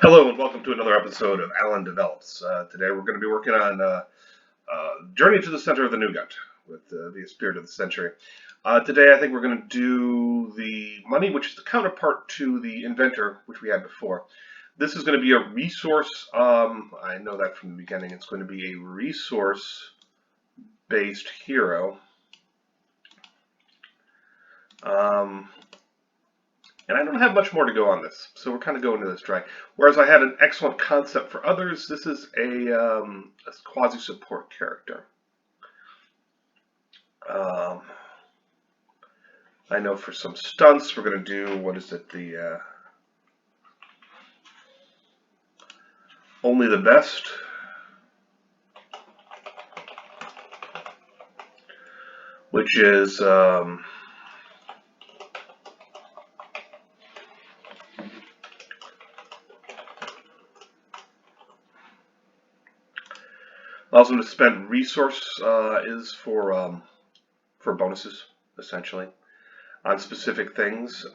Hello and welcome to another episode of Alan Develops. Today we're going to be working on Journey to the Center of the Nougat with the Spirit of the Century. Today I think we're going to do the money, which is the counterpart to the inventor, which we had before. This is going to be a resource, I know that from the beginning, it's going to be a resource-based hero. And I don't have much more to go on this, so we're kind of going to this dry. Whereas I had an excellent concept for others, this is a quasi-support character. I know for some stunts we're going to do, what is it, the Only the Best. Which is allows them to spend resource is for bonuses, essentially, on specific things.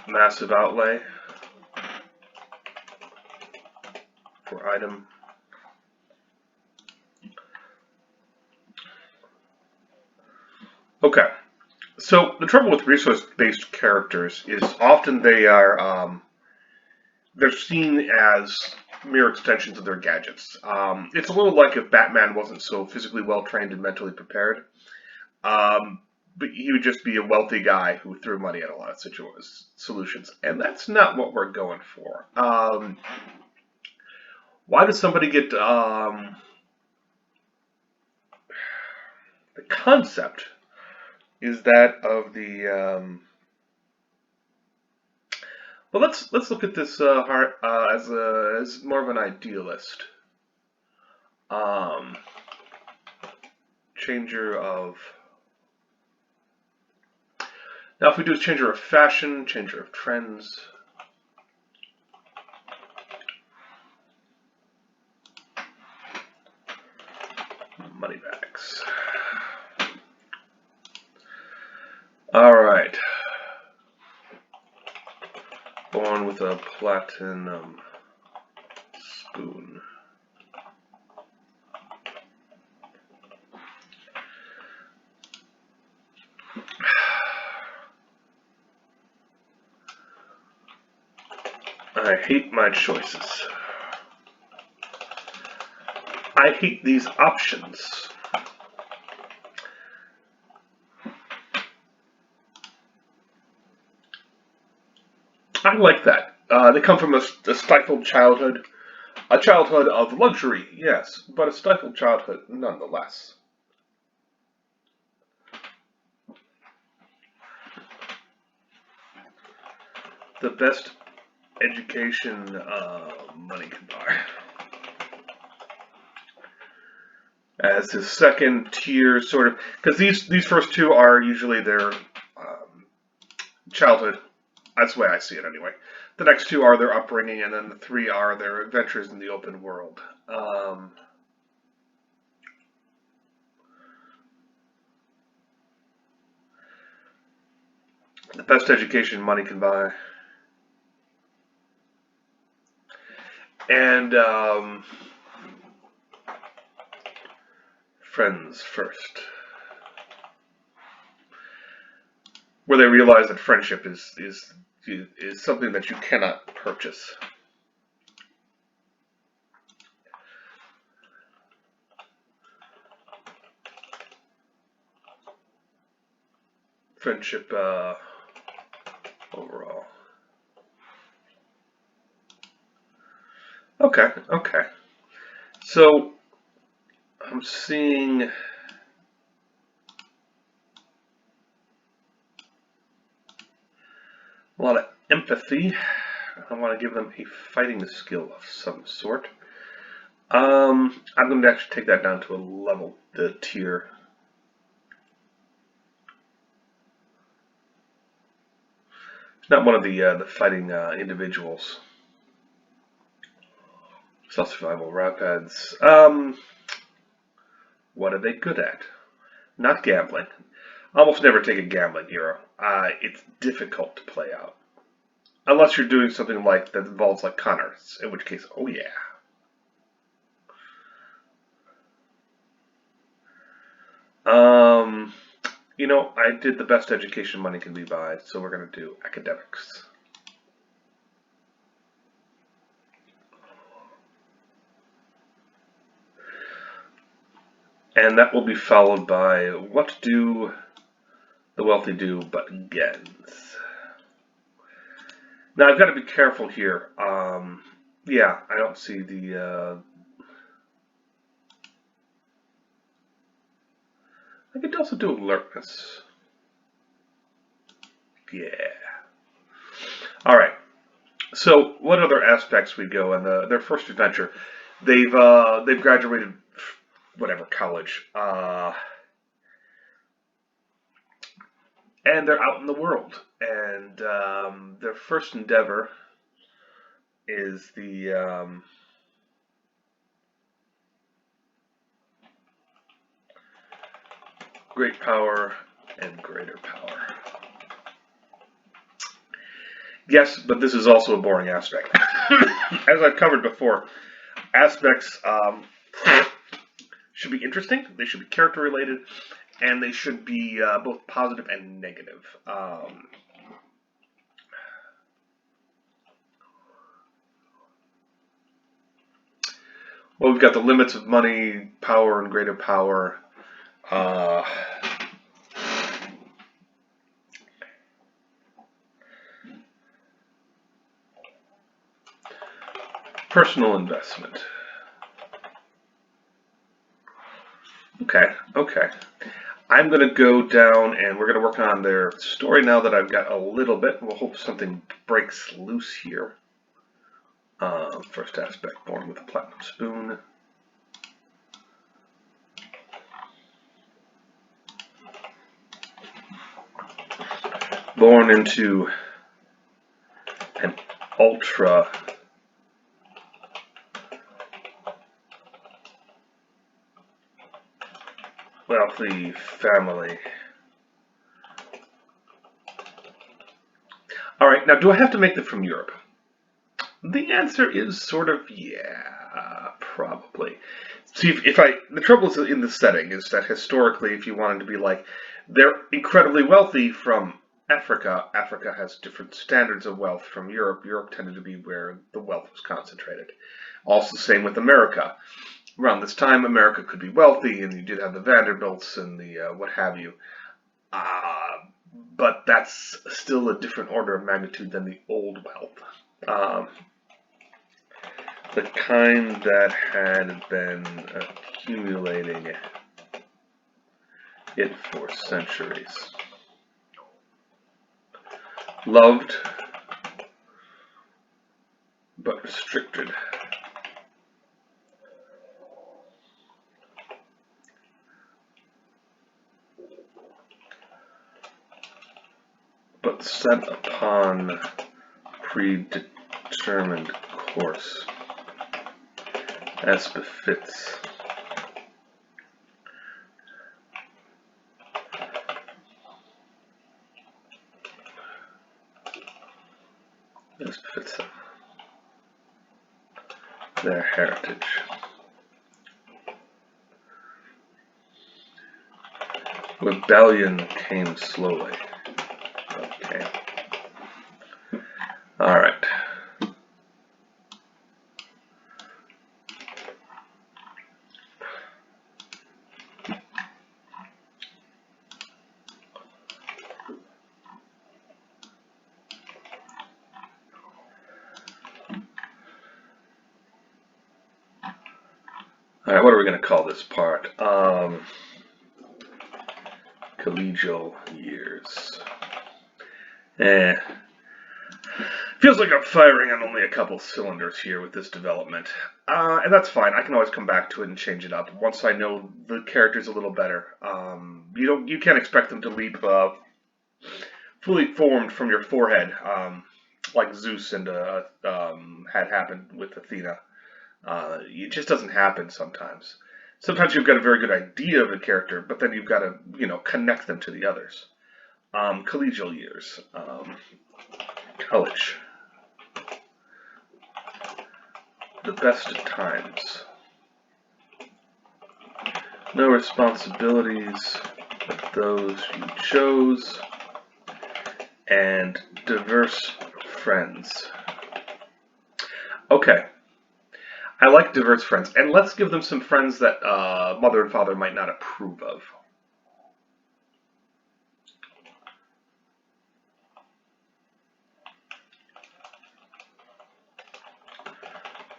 Massive outlay for item. Okay, so the trouble with resource-based characters is often they're seen as mere extensions of their gadgets. It's a little like if Batman wasn't so physically well trained and mentally prepared, but he would just be a wealthy guy who threw money at a lot of solutions, and that's not what we're going for. Why does somebody get the concept is that of the well, let's look at this as more of an idealist. Changer of now, if we do a changer of fashion, changer of trends. Money bags. All right. Born with a platinum spoon. I hate my choices. I hate these options. I like that. They come from a stifled childhood. A childhood of luxury, yes, but a stifled childhood nonetheless. The best education money can buy. As his second tier, sort of, because these first two are usually their childhood. That's the way I see it, anyway. The next two are their upbringing, and then the three are their adventures in the open world. The best education money can buy. And friends first. Where they realize that friendship is something that you cannot purchase. Friendship overall. Okay. So I'm seeing a lot of empathy. I want to give them a fighting skill of some sort. I'm going to actually take that down to a level, the tier. It's not one of the fighting individuals. Self-survival rapids. What are they good at? Not gambling. Almost never take a gambling hero. it's difficult to play out. Unless you're doing something like that involves like Connors, in which case, oh yeah. You know, I did the best education money can be buy, so we're going to do academics. And that will be followed by what do the wealthy do but gens? Now I've got to be careful here. Yeah, I don't see the. I could also do alertness. Yeah. All right. So what other aspects we go in their first adventure? They've graduated whatever college, and they're out in the world. And their first endeavor is the great power and greater power. Yes, but this is also a boring aspect. As I've covered before, aspects should be interesting, they should be character related, and they should be both positive and negative. Well, we've got the limits of money, power, and greater power. Personal investment. Okay. I'm going to go down and we're going to work on their story now that I've got a little bit. We'll hope something breaks loose here. First aspect, born with a platinum spoon. Born into an ultra wealthy family. All right, now do I have to make them from Europe? The answer is sort of yeah, probably. See, the trouble is in the setting is that historically, if you wanted to be like, they're incredibly wealthy from Africa. Africa has different standards of wealth from Europe. Europe tended to be where the wealth was concentrated. Also, same with America. Around this time, America could be wealthy, and you did have the Vanderbilts and the what have you. But that's still a different order of magnitude than the old wealth. The kind that had been accumulating it for centuries. Loved, but restricted. But set upon predetermined course, as befits. As befits them. Their heritage. Rebellion came slowly. Okay. All right. All right, what are we going to call this part? Collegial years. Feels like I'm firing on only a couple cylinders here with this development. And that's fine. I can always come back to it and change it up once I know the characters a little better. You can't expect them to leap fully formed from your forehead like Zeus and had happened with Athena. It just doesn't happen sometimes. Sometimes you've got a very good idea of a character, but then you've got to, connect them to the others. Collegial years, college, the best of times, no responsibilities but those you chose, and diverse friends. Okay, I like diverse friends, and let's give them some friends that mother and father might not approve of.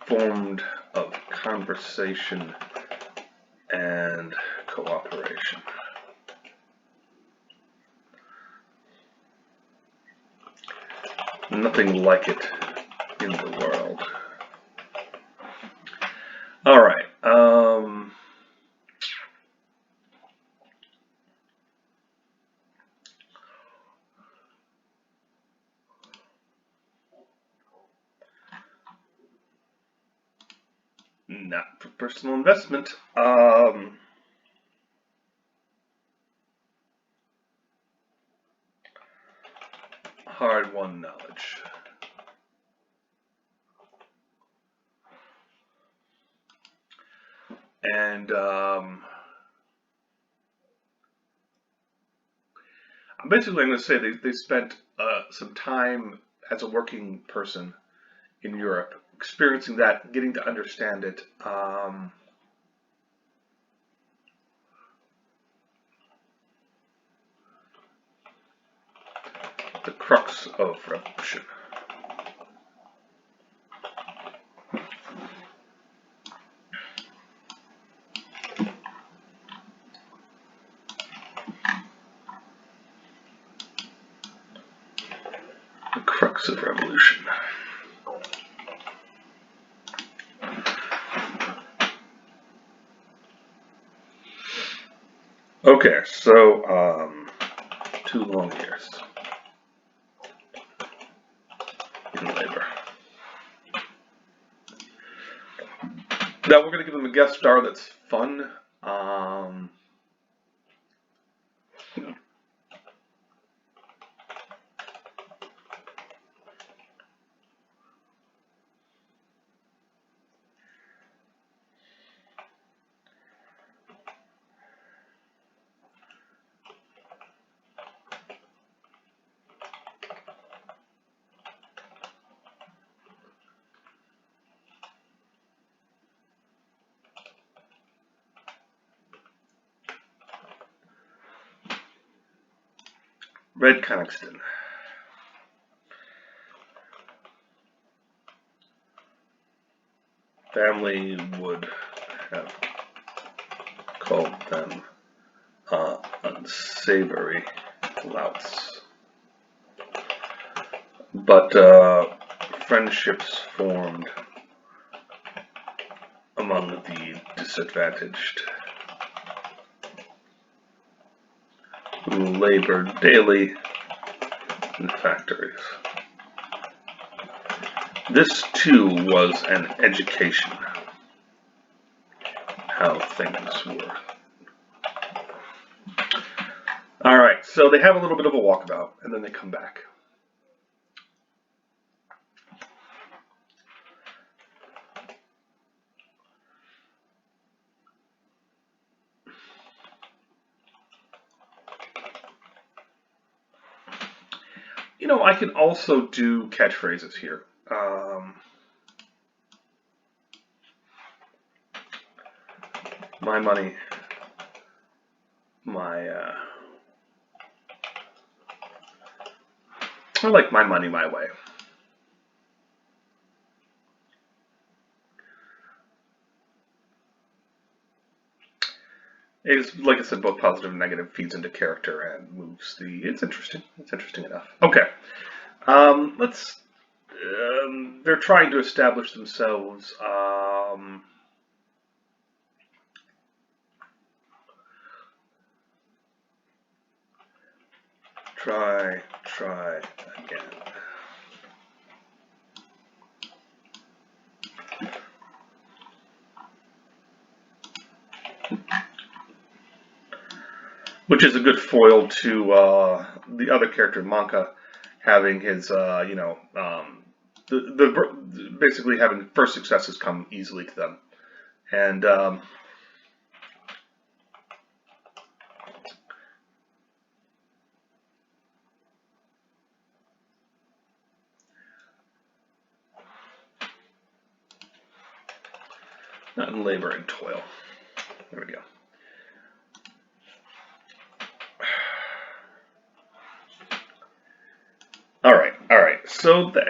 Formed of conversation and cooperation. Nothing like it in the world. All right. Not for personal investment. Hard-won knowledge. And basically, I'm going to say they spent some time as a working person in Europe, experiencing that, getting to understand it. The crux of revolution. The crux of revolution. Okay, so 2 long years in labor. Now we're going to give them a guest star that's fun. Red Connigston. Family would have called them unsavory louts. But friendships formed among the disadvantaged who labored daily in factories. This too was an education, how things were. All right, so they have a little bit of a walkabout, and then they come back. You know, I can also do catchphrases here. My money, I like my money my way. It's, like I said, both positive and negative, feeds into character and moves the. It's interesting. It's interesting enough. Okay. Let's. They're trying to establish themselves. Try again. which is a good foil to the other character, Monka, having his, basically having first successes come easily to them. And not in labor and toil. There we go. All right. So that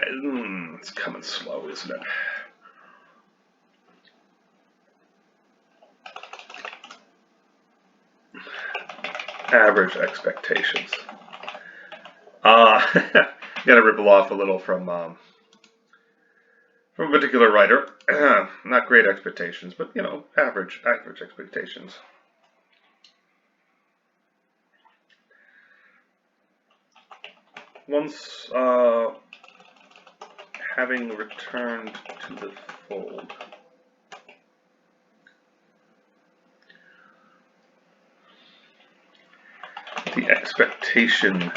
it's coming slow, isn't it? Average expectations. Gotta ripple off a little from a particular writer. Not great expectations, but average expectations. Once having returned to the fold, the expectation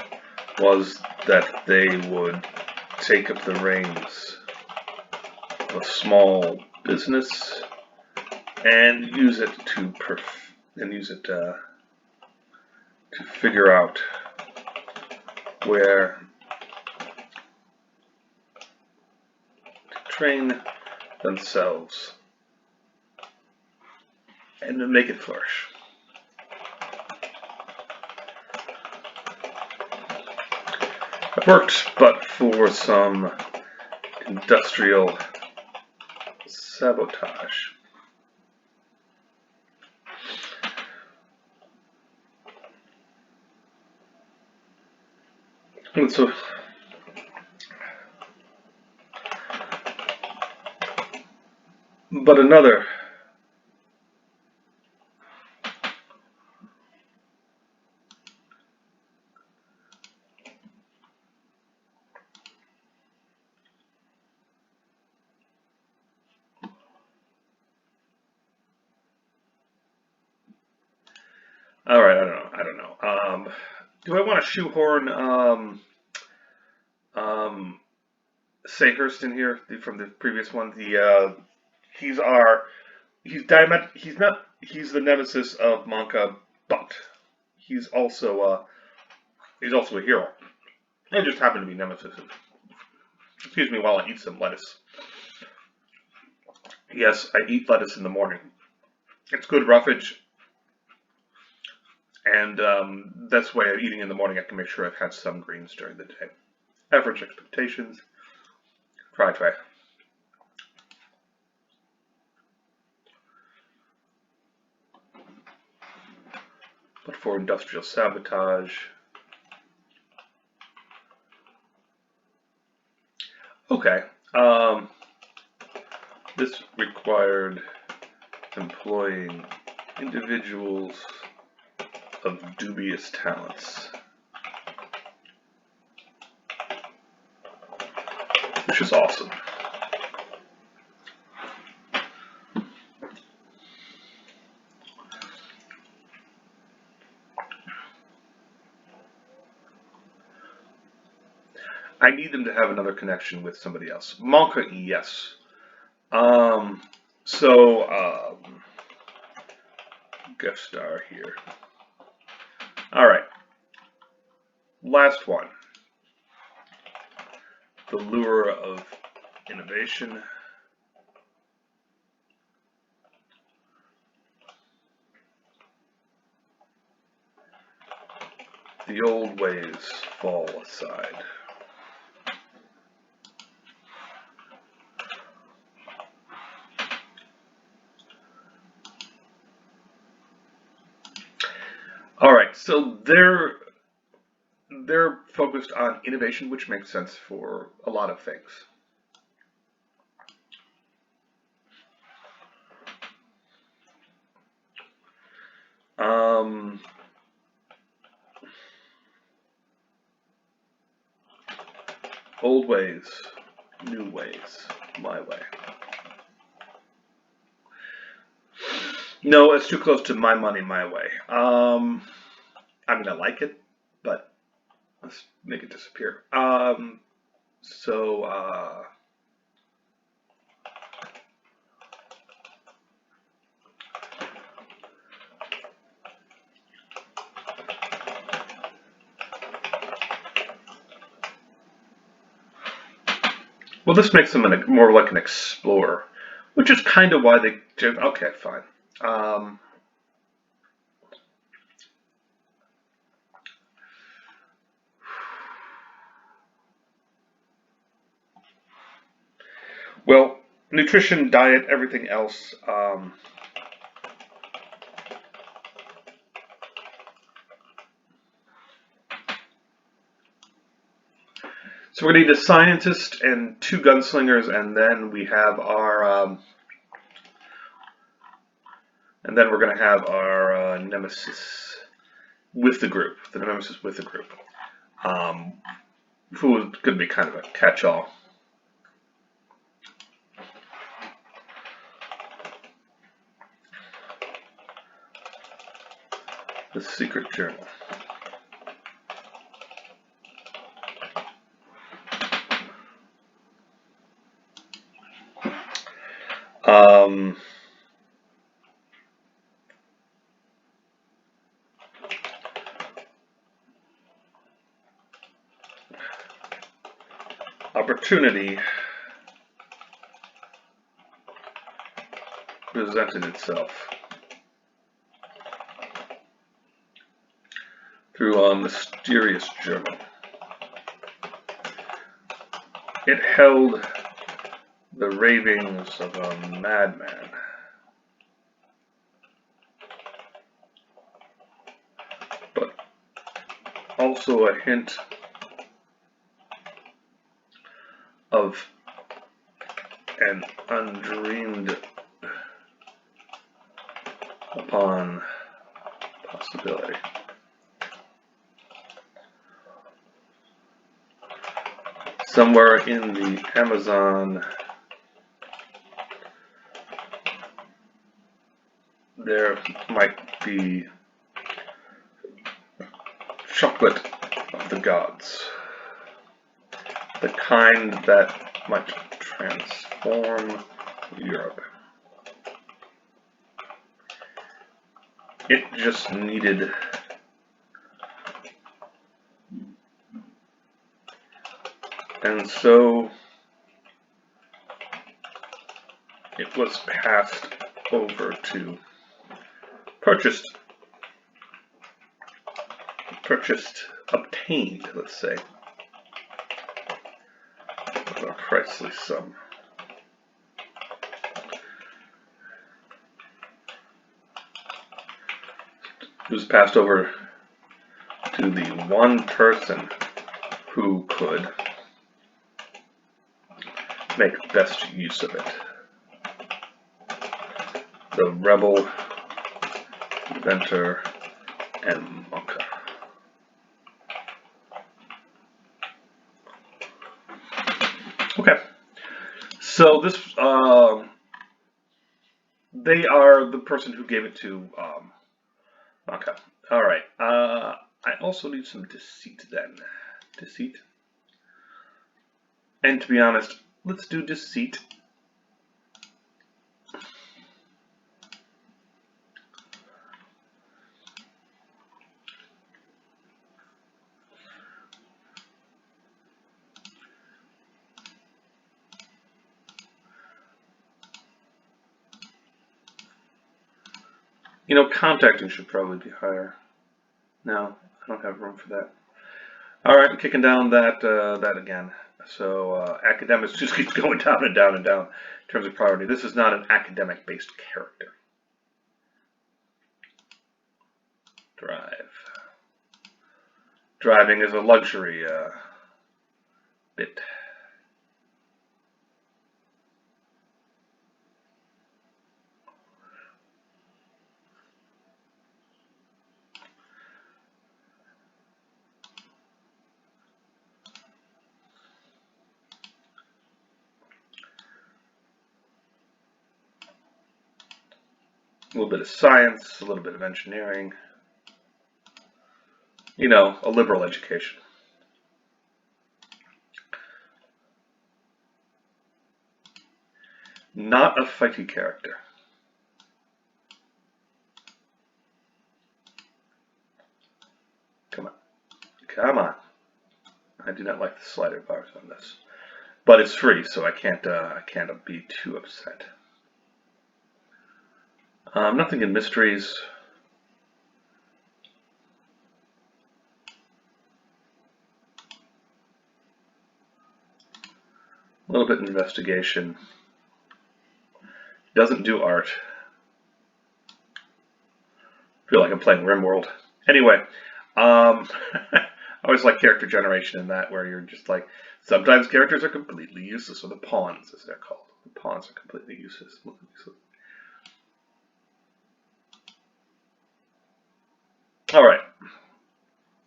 was that they would take up the reins of a small business and use it to figure out where to train themselves and to make it flourish. It worked, but for some industrial sabotage. And so, but another all right, I don't know. Do I want to shoehorn Sayhurst in here from the previous one? He's the nemesis of Monka, but he's also a hero. I just happen to be nemesis. Excuse me while I eat some lettuce. Yes, I eat lettuce in the morning. It's good roughage. And that's why I'm eating in the morning. I can make sure I've had some greens during the day. Average expectations. Try. But for industrial sabotage. Okay. This required employing individuals of dubious talents, which is awesome. I need them to have another connection with somebody else. Monka, yes. Guest star here. All right. Last one. The lure of innovation. The old ways fall aside. All right, so they're focused on innovation, which makes sense for a lot of things. Old ways, new ways, my way. No, it's too close to my money, my way. I mean, I like it, but let's make it disappear. So, well, this makes him more like an explorer, which is kind of why they did. Okay, fine. Um, well, nutrition, diet, everything else. So we're going to need a scientist and 2 gunslingers, and then we have our, and then we're going to have our nemesis with the group, the nemesis with the group, who is going to be kind of a catch-all. The secret journal. Opportunity presented itself through a mysterious journal. It held the ravings of a madman. But also a hint of an undreamed upon possibility. Somewhere in the Amazon, there might be chocolate of the gods, the kind that might transform Europe. It just needed and so it was passed over to obtained, let's say, with a priceless sum. It was passed over to the one person who could make best use of it. The rebel, inventor, and monka. Okay, so this, they are the person who gave it to monka. All right, I also need some deceit then. Deceit. And to be honest, let's do deceit. You know, contacting should probably be higher. No, I don't have room for that. All right, kicking down that again. So academics just keeps going down and down and down in terms of priority. This is not an academic-based character. Drive. Driving is a luxury bit. A little bit of science, a little bit of engineering. You know, a liberal education. Not a fighty character. Come on. Come on. I do not like the slider bars on this. But it's free, so I can't be too upset. Nothing in mysteries. A little bit in investigation. Doesn't do art. Feel like I'm playing RimWorld. Anyway, I always like character generation in that, where you're just like, sometimes characters are completely useless, or the pawns, as they're called. The pawns are completely useless. All right.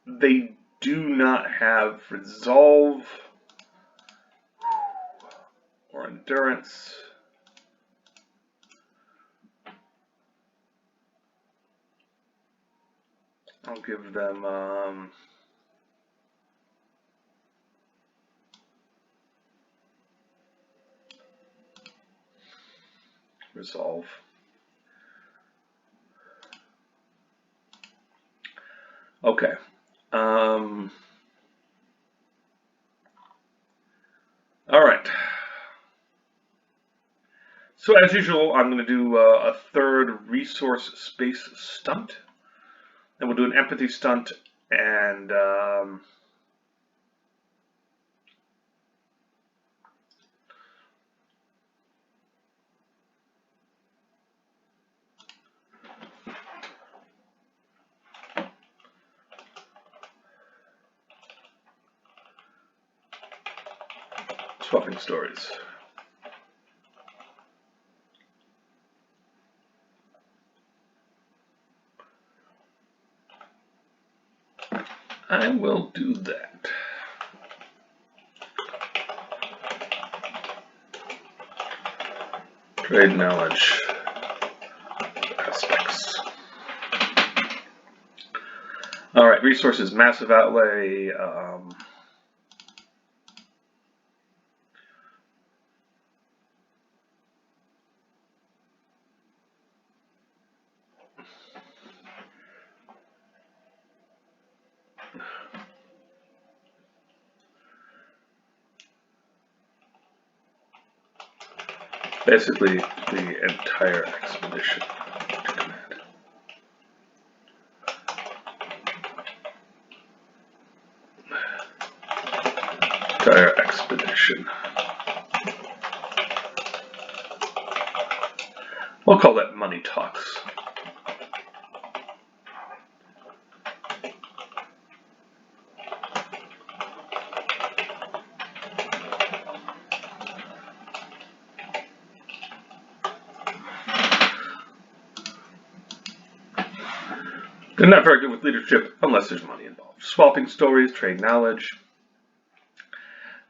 They do not have resolve or endurance. I'll give them resolve. Okay. All right. So as usual, I'm going to do a third resource space stunt. And we'll do an empathy stunt and swapping stories. I will do that. Trade knowledge aspects. All right, resources, massive outlay. Basically, the entire expedition to command. Entire expedition. We'll call that money talks. They're not very good with leadership unless there's money involved. Swapping stories, trade knowledge,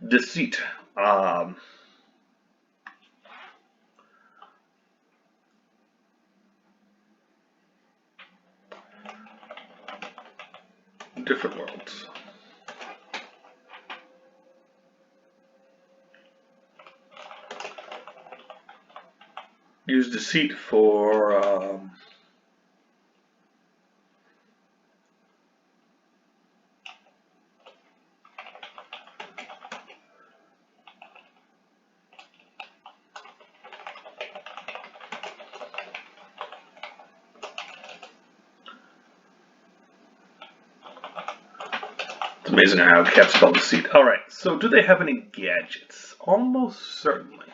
deceit. Different worlds. Use deceit for it's amazing how I can't spell deceit. Alright, so do they have any gadgets? Almost certainly.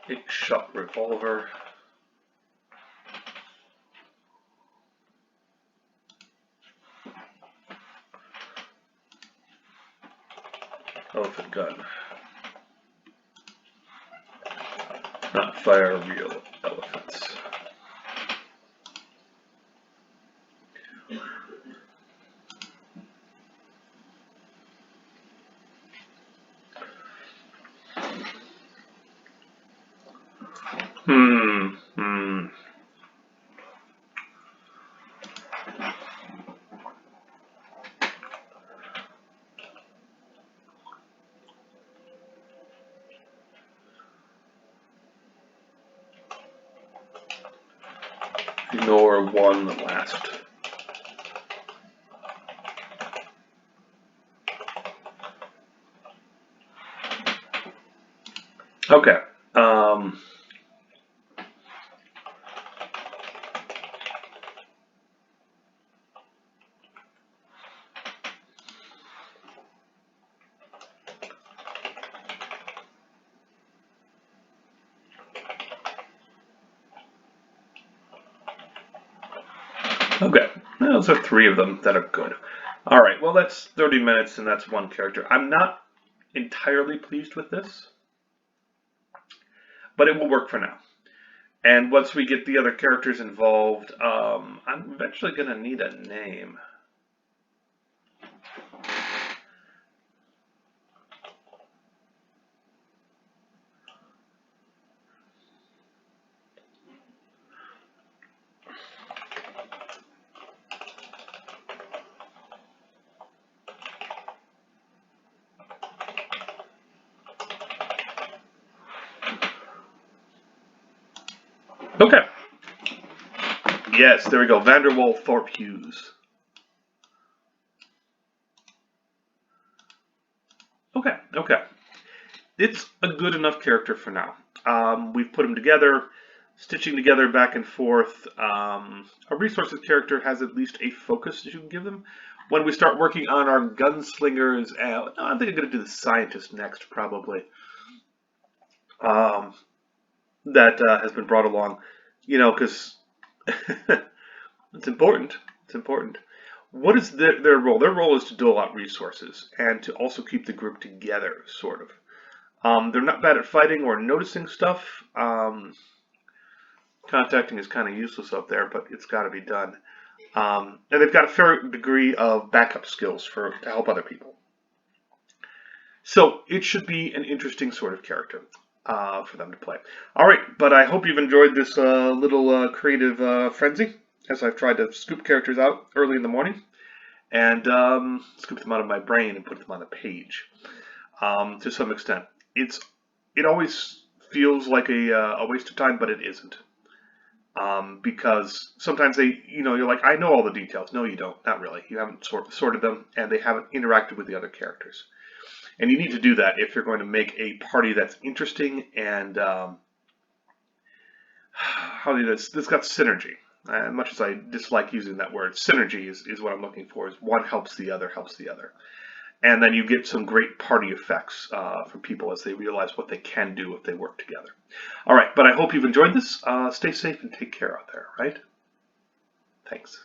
Big shot revolver. Elephant gun. Not fire real elephants. ignore one last. Okay. Okay, those are 3 of them that are good. All right, well, that's 30 minutes, and that's 1 character. I'm not entirely pleased with this, but it will work for now. And once we get the other characters involved, I'm eventually going to need a name. Okay. Yes, there we go. Vanderwall Thorpe Hughes. Okay, okay. It's a good enough character for now. We've put them together, stitching together back and forth. A resources character has at least a focus that you can give them. When we start working on our gunslingers, I think I'm going to do the scientist next, probably. That has been brought along, because it's important. It's important. What is their role? Their role is to dole out resources and to also keep the group together, sort of. They're not bad at fighting or noticing stuff. Contacting is kind of useless up there, but it's got to be done. And they've got a fair degree of backup skills to help other people. So it should be an interesting sort of character for them to play. All right, but I hope you've enjoyed this little creative frenzy as I've tried to scoop characters out early in the morning and scoop them out of my brain and put them on the page. To some extent, it always feels like a waste of time, but it isn't. Because sometimes you're like, I know all the details. No, you don't. Not really. You haven't sorted them, and they haven't interacted with the other characters. And you need to do that if you're going to make a party that's interesting and this got synergy. Much as I dislike using that word, synergy is what I'm looking for. Is one helps the other, and then you get some great party effects for people as they realize what they can do if they work together. All right, but I hope you've enjoyed this. Stay safe and take care out there. Right? Thanks.